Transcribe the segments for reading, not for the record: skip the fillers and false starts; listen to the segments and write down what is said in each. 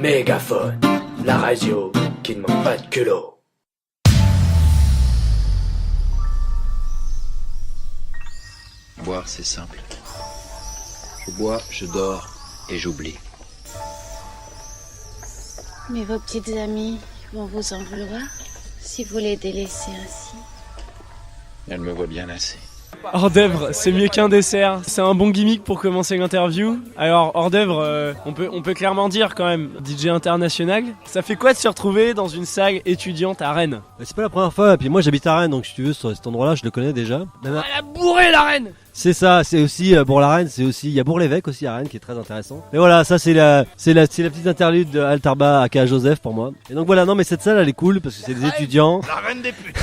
Mégaphone, la radio qui ne manque pas de culot. Boire, c'est simple. Je bois, je dors et j'oublie. Mais vos petites amies vont vous en vouloir si vous les délaissez ainsi. Elle me voit bien assez. Hors d'œuvre, c'est mieux qu'un dessert. C'est un bon gimmick pour commencer l'interview. Alors hors d'œuvre, on peut clairement dire quand même DJ international. Ça fait quoi de se retrouver dans une salle étudiante à Rennes? C'est pas la première fois, et puis moi j'habite à Rennes, donc si tu veux, sur cet endroit-là, je le connais déjà. Elle a bourré la Rennes. C'est ça, c'est aussi Bourg-la-Reine, c'est aussi, il y a Bourg-l'Évêque aussi à Rennes qui est très intéressant. Mais voilà, ça c'est la petite interlude de Altarba aka Joseph pour moi. Et donc voilà, non mais cette salle elle est cool parce que c'est des étudiants. La reine des putes.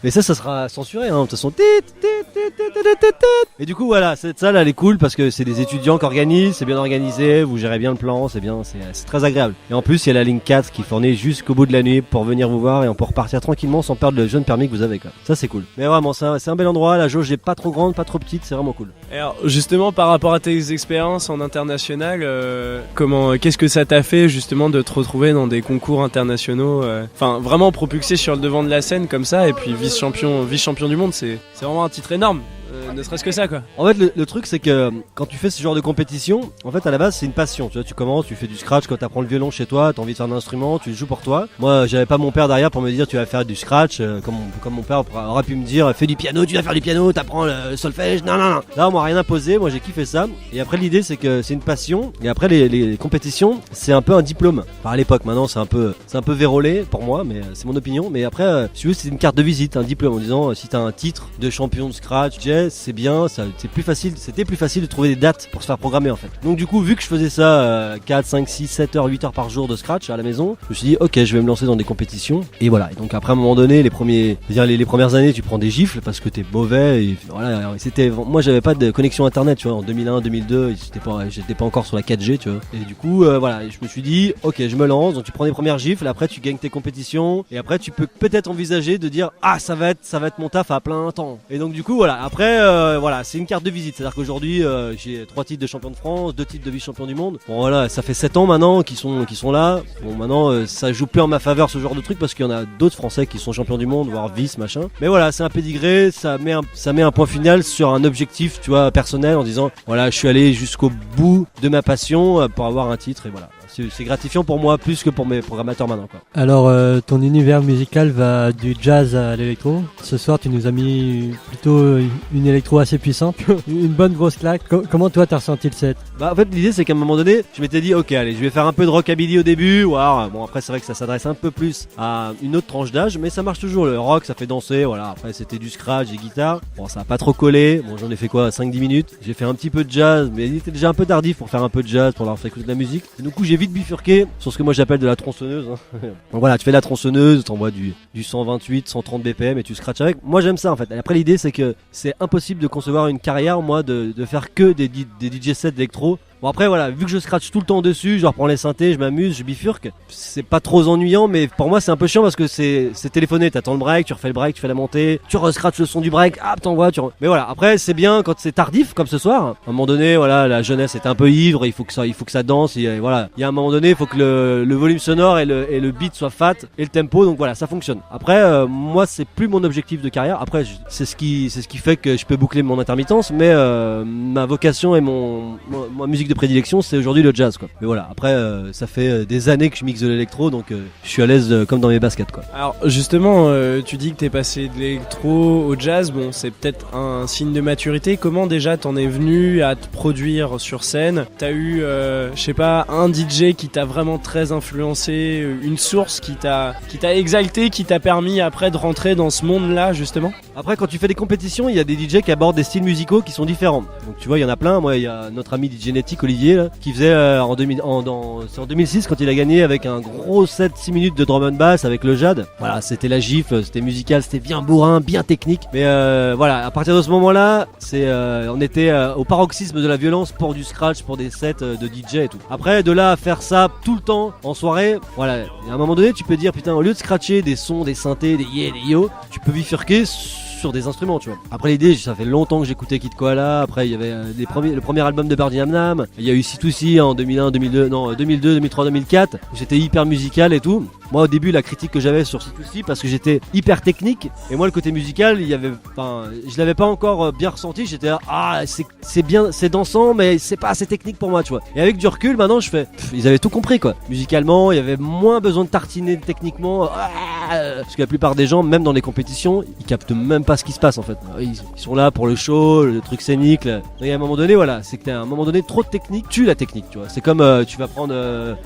Mais ça sera censuré, hein, de toute façon. Et du coup, voilà, cette salle, elle est cool parce que c'est des étudiants qui organisent, c'est bien organisé, vous gérez bien le plan, c'est bien, c'est très agréable. Et en plus, il y a la ligne 4 qui fournit jusqu'au bout de la nuit pour venir vous voir et on peut repartir tranquillement sans perdre le jeune permis que vous avez, quoi. Ça, c'est cool. Mais vraiment, c'est un bel endroit, la jauge est pas trop grande, pas trop petite, c'est vraiment cool. Alors, justement, par rapport à tes expériences en international, qu'est-ce que ça t'a fait, justement, de te retrouver dans des concours internationaux, enfin, vraiment propulsé sur le devant de la scène comme ça, et puis vice-champion du monde, c'est vraiment un titre énorme. Ne serait-ce que ça, quoi. En fait, le truc, c'est que quand tu fais ce genre de compétition, en fait, à la base, c'est une passion. Tu vois, tu commences, tu fais du scratch quand t'apprends le violon chez toi, t'as envie de faire un instrument, tu le joues pour toi. Moi, j'avais pas mon père derrière pour me dire, tu vas faire du scratch, comme mon père aurait pu me dire, fais du piano, tu vas faire du piano, t'apprends le solfège. Non. Là, on m'a rien imposé. Moi, j'ai kiffé ça. Et après, l'idée, c'est que c'est une passion. Et après, les compétitions, c'est un peu un diplôme. Enfin, à l'époque, maintenant, c'est un peu vérolé pour moi, mais c'est mon opinion. Mais après, si tu veux, c'est une carte de visite, un diplôme en disant, si t'as un titre de champion de scratch, jazz, c'est bien, c'était plus facile de trouver des dates pour se faire programmer en fait. Donc du coup, vu que je faisais ça 4, 5, 6, 7 heures, 8 heures par jour de scratch à la maison, je me suis dit ok, je vais me lancer dans des compétitions. Et voilà. Et donc après à un moment donné, les premières années, tu prends des gifles parce que t'es mauvais. Et voilà, moi j'avais pas de connexion internet, tu vois, en 2001, 2002, j'étais pas encore sur la 4G, tu vois. Et du coup, voilà, je me suis dit ok, je me lance. Donc tu prends des premières gifles, après tu gagnes tes compétitions et après tu peux peut-être envisager de dire ah ça va être mon taf à plein temps. Et donc du coup voilà, après voilà, c'est une carte de visite, c'est-à-dire qu'aujourd'hui j'ai 3 titres de champion de France, 2 titres de vice-champion du monde. Bon voilà, ça fait 7 ans maintenant qu'ils sont là. Bon maintenant ça joue plus en ma faveur ce genre de truc parce qu'il y en a d'autres Français qui sont champions du monde, voire vice machin. Mais voilà, c'est un pédigré, ça met un point final sur un objectif, tu vois, personnel en disant voilà, je suis allé jusqu'au bout de ma passion pour avoir un titre et voilà. C'est gratifiant pour moi plus que pour mes programmateurs maintenant, quoi. Alors ton univers musical va du jazz à l'électro. Ce soir tu nous as mis plutôt une électro assez puissante, une bonne grosse claque. Comment toi t'as ressenti le set? Bah en fait l'idée c'est qu'à un moment donné je m'étais dit ok allez je vais faire un peu de rockabilly au début. Wow. Bon après c'est vrai que ça s'adresse un peu plus à une autre tranche d'âge mais ça marche toujours, le rock ça fait danser, voilà. Après c'était du scratch, des guitares, bon ça a pas trop collé, bon j'en ai fait quoi 5-10 minutes. J'ai fait un petit peu de jazz mais il était déjà un peu tardif pour faire un peu de jazz, pour leur faire écouter de la musique. Et du coup j'ai vite bifurqué sur ce que moi j'appelle de la tronçonneuse, hein. Donc voilà, tu fais de la tronçonneuse, t'envoies du 128, 130 BPM et tu scratches avec. Moi j'aime ça en fait. Et après l'idée c'est que c'est impossible de concevoir une carrière moi de faire que des DJ sets d'électro. Bon après voilà, vu que je scratch tout le temps dessus, je reprends les synthés, je m'amuse, je bifurque. C'est pas trop ennuyant mais pour moi c'est un peu chiant parce que c'est téléphoné, t'attends le break, tu refais le break, tu fais la montée, tu rescratches le son du break, hop t'envoies, Mais voilà, après c'est bien quand c'est tardif comme ce soir. À un moment donné, voilà, la jeunesse est un peu ivre, il faut que ça danse, et voilà. Il y a un moment donné, il faut que le volume sonore et le beat soient fat et le tempo, donc voilà, ça fonctionne. Après moi c'est plus mon objectif de carrière. Après c'est ce qui fait que je peux boucler mon intermittence, mais ma vocation et ma musique de prédilection c'est aujourd'hui le jazz quoi. Mais voilà, après ça fait des années que je mixe de l'électro donc je suis à l'aise comme dans mes baskets quoi. Alors justement tu dis que t'es passé de l'électro au jazz, bon c'est peut-être un signe de maturité. Comment déjà t'en es venu à te produire sur scène? T'as eu je sais pas un DJ qui t'a vraiment très influencé, une source qui t'a exalté, qui t'a permis après de rentrer dans ce monde là justement? Après quand tu fais des compétitions il y a des DJ qui abordent des styles musicaux qui sont différents. Donc tu vois il y en a plein. Moi il y a notre ami DJ Netic Olivier là, qui faisait en 2006 quand il a gagné avec un gros set 6 minutes de drum and bass avec le Jade. Voilà, c'était la gifle, c'était musical, c'était bien bourrin, bien technique. Mais voilà, à partir de ce moment-là, on était au paroxysme de la violence pour du scratch, pour des sets de DJ et tout. Après, de là à faire ça tout le temps en soirée, voilà. Et à un moment donné, tu peux dire putain, au lieu de scratcher des sons, des synthés, des yé, des yo, tu peux bifurquer sur des instruments, tu vois. Après l'idée, ça fait longtemps que j'écoutais Kid Koala. Après il y avait le premier album de Birdie Nam Nam. Il y a eu C2C en 2001, 2002, 2003, 2004. Où c'était hyper musical et tout. Moi au début la critique que j'avais sur C2C parce que j'étais hyper technique et moi le côté musical je l'avais pas encore bien ressenti. J'étais là, c'est bien, c'est dansant mais c'est pas assez technique pour moi, tu vois. Et avec du recul maintenant je fais ils avaient tout compris quoi. Musicalement il y avait moins besoin de tartiner techniquement parce que la plupart des gens même dans les compétitions ils captent même pas ce qui se passe en fait. Ils sont là pour le show, le truc scénique là. Et à un moment donné voilà, c'est que à un moment donné trop de technique tue la technique, tu vois. C'est comme tu vas prendre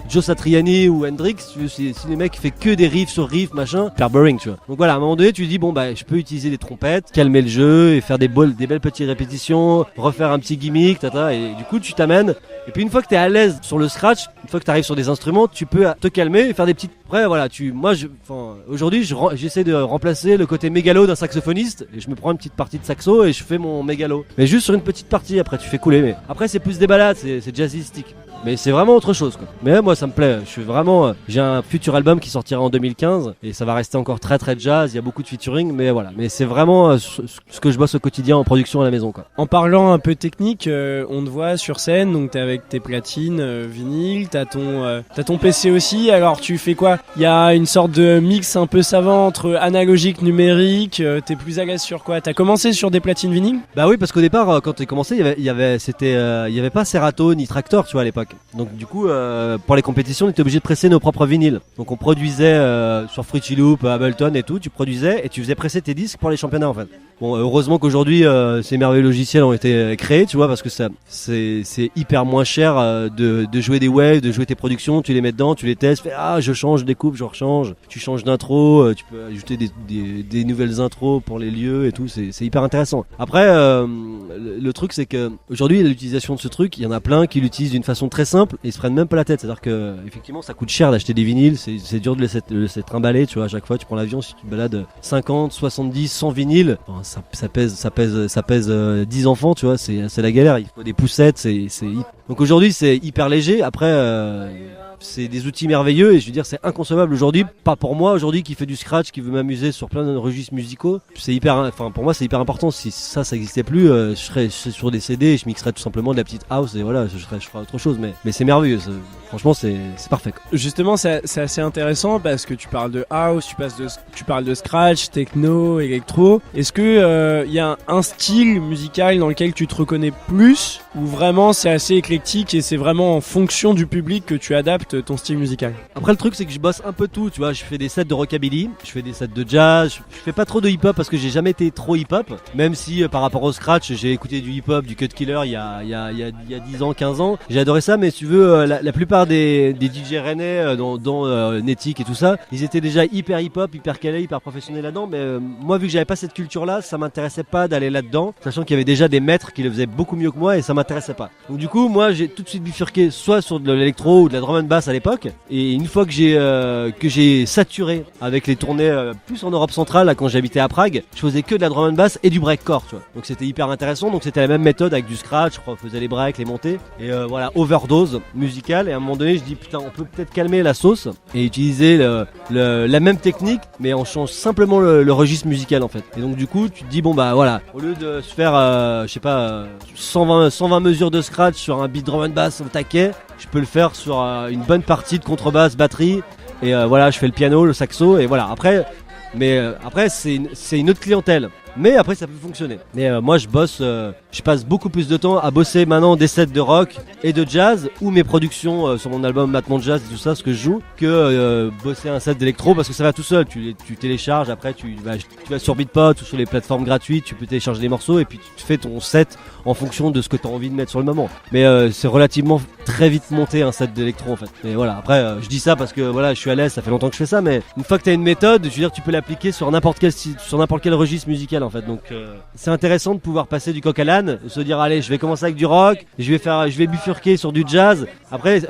Joe Satriani ou Hendrix, si les mecs fait que des riffs sur riffs machin, faire boring, tu vois. Donc voilà, à un moment donné tu dis bon bah je peux utiliser des trompettes, calmer le jeu et faire des belles petites répétitions, refaire un petit gimmick et du coup tu t'amènes et puis une fois que t'es à l'aise sur le scratch, une fois que t'arrives sur des instruments, tu peux te calmer et faire des petites. Après voilà, aujourd'hui j'essaie de remplacer le côté mégalo d'un saxophoniste et je me prends une petite partie de saxo et je fais mon mégalo. Mais juste sur une petite partie, après tu fais couler. Mais après c'est plus des balades, c'est jazzistique. Mais c'est vraiment autre chose quoi. Mais moi ça me plaît, j'ai un futur album qui sortira en 2015 et ça va rester encore très très jazz, il y a beaucoup de featuring mais voilà, mais c'est vraiment ce que je bosse au quotidien en production à la maison quoi. En parlant un peu technique, on te voit sur scène, donc t'es avec tes platines vinyle, t'as ton PC aussi, alors tu fais quoi? Il y a une sorte de mix un peu savant entre analogique, numérique, t'es plus à l'aise sur quoi? T'as commencé sur des platines vinyle? Bah oui, parce qu'au départ quand t'es commencé, il y avait pas Serato ni Tractor, tu vois à l'époque. Donc du coup pour les compétitions on était obligé de presser nos propres vinyles. Donc on produisait sur Fruity Loop, Ableton et tout, tu produisais et tu faisais presser tes disques pour les championnats en fait. Bon heureusement qu'aujourd'hui ces merveilleux logiciels ont été créés, tu vois, parce que c'est hyper moins cher de jouer des waves, de jouer tes productions, tu les mets dedans, tu les testes, je change, je découpe, je rechange, tu changes d'intro, tu peux ajouter des nouvelles intros pour les lieux et tout, c'est hyper intéressant. Après le truc c'est que aujourd'hui l'utilisation de ce truc, il y en a plein qui l'utilisent d'une façon très simple et ils se prennent même pas la tête, c'est-à-dire que effectivement ça coûte cher d'acheter des vinyles, c'est dur de le laisser trimballer, tu vois, à chaque fois tu prends l'avion, si tu te balades 50, 70, 100 vinyles, ça pèse 10 enfants, tu vois, c'est la galère, il faut des poussettes, donc aujourd'hui c'est hyper léger. Après c'est des outils merveilleux et je veux dire c'est inconcevable aujourd'hui, pas pour moi aujourd'hui qui fait du scratch, qui veut m'amuser sur plein de registres musicaux, pour moi c'est hyper important. Si ça existait plus, je serais sur des CD et je mixerais tout simplement de la petite house et voilà, je ferais autre chose, mais c'est merveilleux, franchement c'est parfait quoi. Justement c'est assez intéressant parce que tu parles de house, tu parles de scratch, techno, électro. Est-ce que y a un style musical dans lequel tu te reconnais plus ou vraiment c'est assez éclectique et c'est vraiment en fonction du public que tu adaptes ton style musical? Après le truc c'est que je bosse un peu tout, tu vois, je fais des sets de rockabilly, je fais des sets de jazz, je fais pas trop de hip-hop parce que j'ai jamais été trop hip-hop, même si par rapport au scratch j'ai écouté du hip-hop, du Cut Killer il y a 10 ans, 15 ans, j'ai adoré ça, mais si tu veux la plupart des DJ rennais dont Netic et tout ça, ils étaient déjà hyper hip-hop, hyper calés, hyper professionnels là-dedans, mais moi vu que j'avais pas cette culture là, ça m'intéressait pas d'aller là-dedans, sachant qu'il y avait déjà des maîtres qui le faisaient beaucoup mieux que moi et ça m'intéressait pas. Donc du coup moi j'ai tout de suite bifurqué soit sur de l'électro ou de la drum and bass à l'époque, et une fois que j'ai saturé avec les tournées plus en Europe centrale, là, quand j'habitais à Prague, je faisais que de la drum and bass et du breakcore, tu vois. Donc c'était hyper intéressant, donc c'était la même méthode avec du scratch, je crois, on faisait les breaks, les montées et voilà, overdose musicale. Et à un moment donné je dis putain, on peut peut-être calmer la sauce et utiliser la même technique mais on change simplement le registre musical en fait. Et donc du coup tu te dis bon bah voilà, au lieu de se faire 120 mesures de scratch sur un beat drum and bass au taquet, je peux le faire sur une bonne partie de contrebasse, batterie et voilà, je fais le piano, le saxo et voilà. Après c'est une autre clientèle. Mais après ça peut fonctionner. Mais moi je passe beaucoup plus de temps à bosser maintenant des sets de rock et de jazz ou mes productions sur mon album Maintenant Jazz et tout ça, ce que je joue, que bosser un set d'électro parce que ça va tout seul. Tu télécharges, après tu vas sur Beatport ou sur les plateformes gratuites, tu peux télécharger des morceaux et puis tu fais ton set en fonction de ce que tu as envie de mettre sur le moment. Mais c'est relativement très vite monté un set d'électro en fait. Mais voilà, après je dis ça parce que voilà, je suis à l'aise, ça fait longtemps que je fais ça, mais une fois que tu as une méthode, je veux dire tu peux l'appliquer sur n'importe quel registre musical en fait. Donc c'est intéressant de pouvoir passer du coq à l'âne, de se dire allez, je vais commencer avec du rock, je vais bifurquer sur du jazz. Après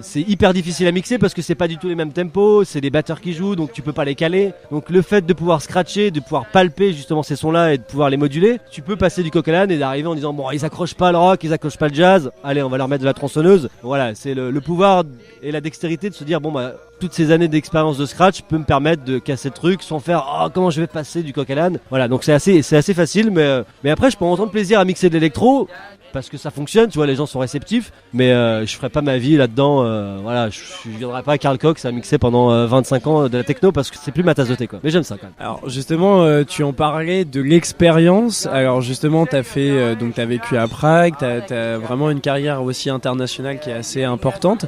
c'est hyper difficile à mixer parce que c'est pas du tout les mêmes tempos, c'est des batteurs qui jouent donc tu peux pas les caler. Donc le fait de pouvoir scratcher, de pouvoir palper justement ces sons-là et de pouvoir les moduler, tu peux passer du coq à l'âne et d'arriver en disant bon, ils accrochent pas le rock, ils accrochent pas le jazz, allez, on va leur mettre de la tronçonneuse. Voilà, c'est le pouvoir et la dextérité de se dire bon bah toutes ces années d'expérience de scratch peut me permettre de casser le truc sans faire comment je vais passer du coq à l'âne. Voilà, donc Donc c'est assez facile, mais après je prends autant de plaisir à mixer de l'électro parce que ça fonctionne, tu vois, les gens sont réceptifs, mais je ferai pas ma vie là-dedans, voilà, je viendrai pas à Carl Cox à mixer pendant 25 ans de la techno parce que c'est plus ma tasse de thé, quoi. Mais j'aime ça quand même. Alors justement, tu en parlais de l'expérience. Alors justement, t'as vécu à Prague, t'as vraiment une carrière aussi internationale qui est assez importante.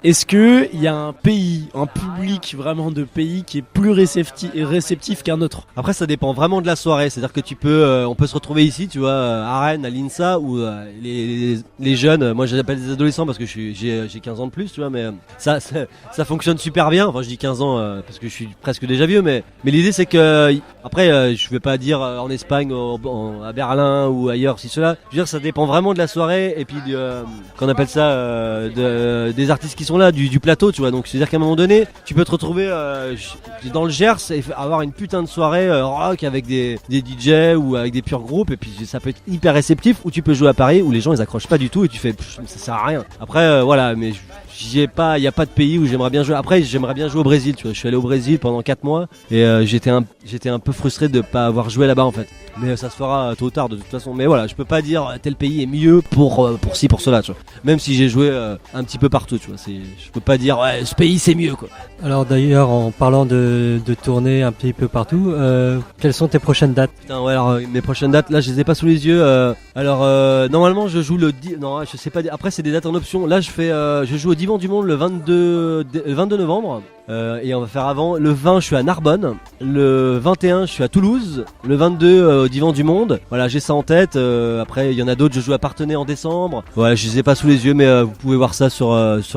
Est-ce que il y a un public vraiment de pays qui est plus réceptif qu'un autre? Après ça dépend vraiment de la soirée, c'est-à-dire que on peut se retrouver ici, tu vois, à Rennes, à l'INSA, où les jeunes, moi j'appelle des adolescents parce que j'ai 15 ans de plus, tu vois, mais ça fonctionne super bien. Enfin je dis 15 ans parce que je suis presque déjà vieux, mais l'idée c'est que après je vais pas dire en Espagne, à Berlin ou ailleurs si cela. Je veux dire ça dépend vraiment de la soirée et puis qu'on appelle ça des artistes qui sont là, du plateau, tu vois. Donc c'est-à-dire qu'à un moment donné, tu peux te retrouver dans le Gers et avoir une putain de soirée rock avec des DJ ou avec des purs groupes, et puis ça peut être hyper réceptif, ou tu peux jouer à Paris où les gens ils accrochent pas du tout et tu fais ça sert à rien. Après voilà, mais il y a pas de pays où j'aimerais bien jouer. Après j'aimerais bien jouer au Brésil, tu vois. Je suis allé au Brésil pendant 4 mois et j'étais un peu frustré de pas avoir joué là-bas en fait. Mais ça se fera tôt ou tard de toute façon. Mais voilà, je peux pas dire tel pays est mieux pour ci pour cela, tu vois. Même si j'ai joué un petit peu partout, tu vois. Je peux pas dire ouais ce pays c'est mieux, quoi. Alors d'ailleurs, en parlant de tourner un petit peu partout, quelles sont tes prochaines dates? Putain, ouais, alors mes prochaines dates, là je les ai pas sous les yeux. Normalement je joue non, je sais pas. Après c'est des dates en option. Là je joue au Divan du Monde le 22 novembre. Et on va faire avant. Le 20 je suis à Narbonne. Le 21 je suis à Toulouse. Le 22 au Divan du Monde. Voilà, j'ai ça en tête. Après il y en a d'autres. Je joue à Parthenay en décembre. Voilà, je les ai pas sous les yeux, mais vous pouvez voir ça sur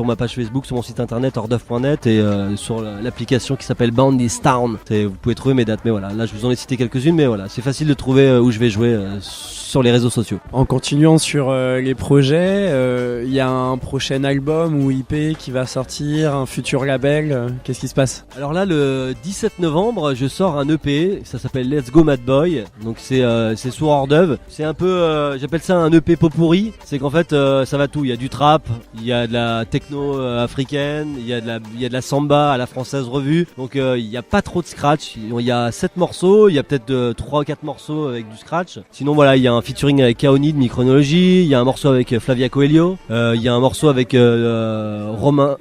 ma page Facebook, sur mon site internet ordeuf.net et sur l'application qui s'appelle Bandits Town. Vous pouvez trouver mes dates. Mais voilà, là je vous en ai cité quelques-unes, mais voilà, c'est facile de trouver où je vais jouer sur les réseaux sociaux. En continuant sur les projets, il y a un prochain album ou IP qui va sortir, un futur label. Qu'est-ce qui se passe? Alors là, le 17 novembre, je sors un EP. Ça s'appelle Let's Go Mad Boy. Donc c'est sous hors d'œuvre. C'est un peu, j'appelle ça un EP pot-pourri. C'est qu'en fait, ça va tout. Il y a du trap, il y a de la techno africaine, il y a de la samba à la française revue. Donc il y a pas trop de scratch. Il y a 7 morceaux. Il y a peut-être 3 ou 4 morceaux avec du scratch. Sinon voilà, il y a un featuring avec Kaoni de Micronologie. Il y a un morceau avec Flavia Coelho. Il y a un morceau avec Ronan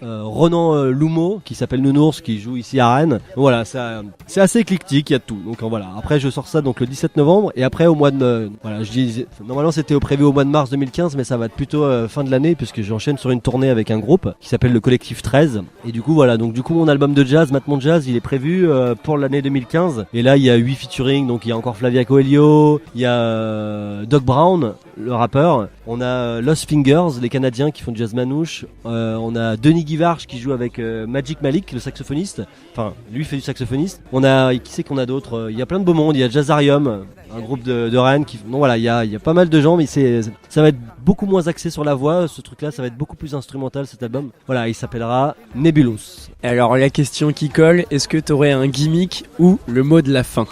Lumo qui s'appelle Nounours, qui joue ici à Rennes. Voilà, c'est assez éclectique, il y a de tout. Donc voilà, après je sors ça donc le 17 novembre et après au mois de voilà, je dis normalement c'était prévu au mois de mars 2015, mais ça va être plutôt fin de l'année puisque j'enchaîne sur une tournée avec un groupe qui s'appelle le Collectif 13 et du coup voilà, donc du coup mon album de jazz Matemon Jazz, il est prévu pour l'année 2015 et là il y a 8 featuring, donc il y a encore Flavia Coelho, il y a Doc Brown, le rappeur, on a Lost Fingers, les Canadiens qui font du jazz manouche, on a Denis Guivarch qui joue avec Magic Malik, le saxophoniste, enfin lui fait du saxophoniste. On a, qui c'est qu'on a d'autres, il y a plein de beaux mondes, il y a Jazzarium, un groupe de Rennes qui, non voilà, il y a pas mal de gens, mais ça va être beaucoup moins axé sur la voix, ce truc là, ça va être beaucoup plus instrumental cet album. Voilà, il s'appellera Nebulous. Et alors la question qui colle, est-ce que t'aurais un gimmick ou le mot de la fin?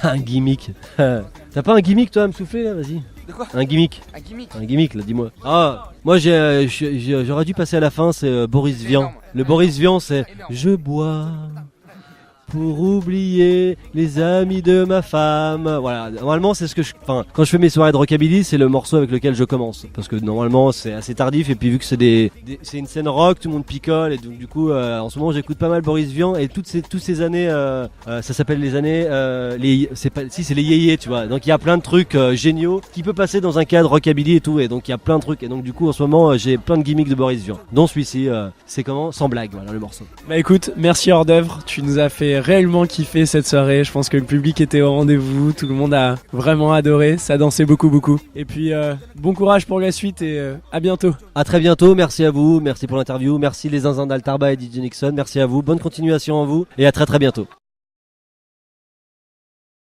Un gimmick. T'as pas un gimmick toi à me souffler là, vas-y. De quoi? Un gimmick. Un gimmick? Un gimmick là, dis-moi. Ah, moi j'aurais dû passer à la fin, c'est Boris Vian. Le Boris Vian c'est je bois pour oublier les amis de ma femme. Voilà, normalement c'est ce que quand je fais mes soirées de rockabilly, c'est le morceau avec lequel je commence parce que normalement c'est assez tardif et puis vu que c'est c'est une scène rock, tout le monde picole et donc du coup en ce moment j'écoute pas mal Boris Vian et toutes ces années ça s'appelle les années c'est les yéyés, tu vois. Donc il y a plein de trucs géniaux qui peut passer dans un cadre rockabilly et tout, et donc il y a plein de trucs et donc du coup en ce moment j'ai plein de gimmicks de Boris Vian, dont celui-ci c'est comment, sans blague, voilà le morceau. Bah écoute, merci hors d'œuvre, tu nous as fait réellement kiffer cette soirée. Je pense que le public était au rendez-vous, tout le monde a vraiment adoré, ça dansait beaucoup. Et puis bon courage pour la suite et à bientôt. À très bientôt, merci à vous, merci pour l'interview, merci les zinzins d'Altarba et DJ Nixon, merci à vous, bonne continuation à vous et à très bientôt.